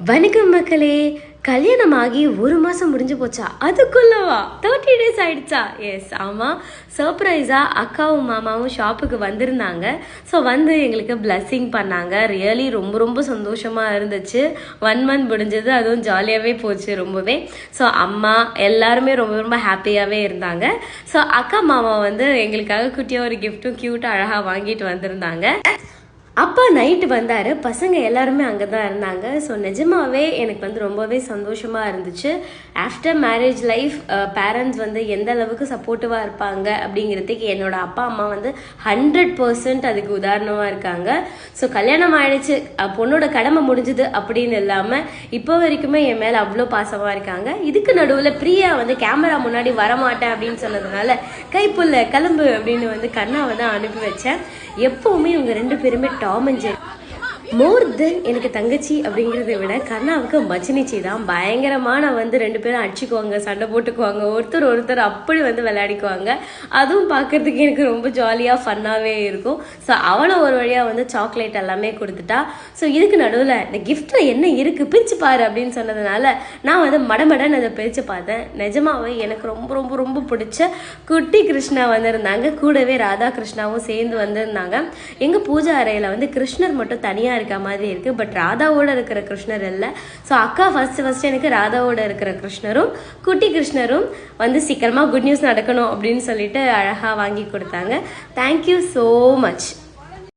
வணக்கம் மக்களே. கல்யாணமாகி ஒரு மாதம் முடிஞ்சு போச்சா? அதுக்குள்ளவா 30 days ஆயிடுச்சா? எஸ், ஆமாம். சர்ப்ரைஸாக அக்காவும் மாமாவும் ஷாப்புக்கு வந்திருந்தாங்க. ஸோ வந்து எங்களுக்கு பிளஸ்ஸிங் பண்ணாங்க. ரியலி ரொம்ப ரொம்ப சந்தோஷமாக இருந்துச்சு. 1 month முடிஞ்சது, அதுவும் ஜாலியாகவே போச்சு ரொம்பவே. ஸோ அம்மா எல்லாருமே ரொம்ப ரொம்ப ஹாப்பியாகவே இருந்தாங்க. ஸோ அக்கா மாமா வந்து எங்களுக்காக குட்டியாக ஒரு கிஃப்ட்டும் க்யூட்டாக அழகாக வாங்கிட்டு வந்திருந்தாங்க. அப்பா நைட்டு வந்தார். பசங்க எல்லாருமே அங்கே தான் இருந்தாங்க. ஸோ நிஜமாவே எனக்கு வந்து ரொம்பவே சந்தோஷமாக இருந்துச்சு. ஆஃப்டர் மேரேஜ் லைஃப் பேரண்ட்ஸ் வந்து எந்த அளவுக்கு சப்போர்ட்டிவாக இருப்பாங்க அப்படிங்கிறதுக்கு என்னோட அப்பா அம்மா வந்து 100% அதுக்கு உதாரணமாக இருக்காங்க. ஸோ கல்யாணம் ஆயிடுச்சு, பொண்ணோட கடமை முடிஞ்சுது அப்படின்னு இல்லாமல் இப்போ வரைக்குமே என் மேலே அவ்வளோ பாசமாக இருக்காங்க. இதுக்கு நடுவில் பிரியா வந்து கேமரா முன்னாடி வரமாட்டேன் அப்படின்னு சொன்னதுனால கைப்புள்ள கிளம்பு அப்படின்னு வந்து கண்ணாவை தான் அனுப்பி வச்சேன். எப்பவுமே இவங்க 2 பேருமே டாம் அண்ட் ஜெர்ரி. மோர் தென் எனக்கு தங்கச்சி அப்படிங்கிறத விட கண்ணாவுக்கு மச்சினிச்சி தான். பயங்கரமான வந்து 2 பேரும் அடிச்சுக்குவாங்க, சண்டை போட்டுக்குவாங்க, ஒருத்தர் அப்படி வந்து விளையாடிக்குவாங்க. அதுவும் பார்க்கறதுக்கு எனக்கு ரொம்ப ஜாலியாக ஃபன்னாகவே இருக்கும். ஸோ அவளை ஒரு வழியாக வந்து சாக்லேட் எல்லாமே கொடுத்துட்டா. ஸோ இதுக்கு நடுவில் இந்த கிஃப்ட்டில் என்ன இருக்குது பிரித்து பாரு அப்படின்னு சொன்னதுனால நான் வந்து மடமடன்னு அதை பிரித்து பார்த்தேன். நிஜமாவே எனக்கு ரொம்ப ரொம்ப ரொம்ப பிடிச்ச குட்டி கிருஷ்ணா வந்திருந்தாங்க. கூடவே ராதா கிருஷ்ணாவும் சேர்ந்து வந்திருந்தாங்க. எங்கள் பூஜை அறையில் வந்து கிருஷ்ணர் மட்டும் தனியாக இருக்க மாதிரி இருக்குது, பட் ராதாவோட இருக்கிற கிருஷ்ணர் இல்லை. ஸோ அக்கா ஃபர்ஸ்ட் எனக்கு ராதாவோட இருக்கிற கிருஷ்ணரும் குட்டி கிருஷ்ணரும் வந்து சீக்கிரமாக குட் நியூஸ் நடக்கணும் அப்படின்னு சொல்லிட்டு அழகாக வாங்கி கொடுத்தாங்க. Thank you so much.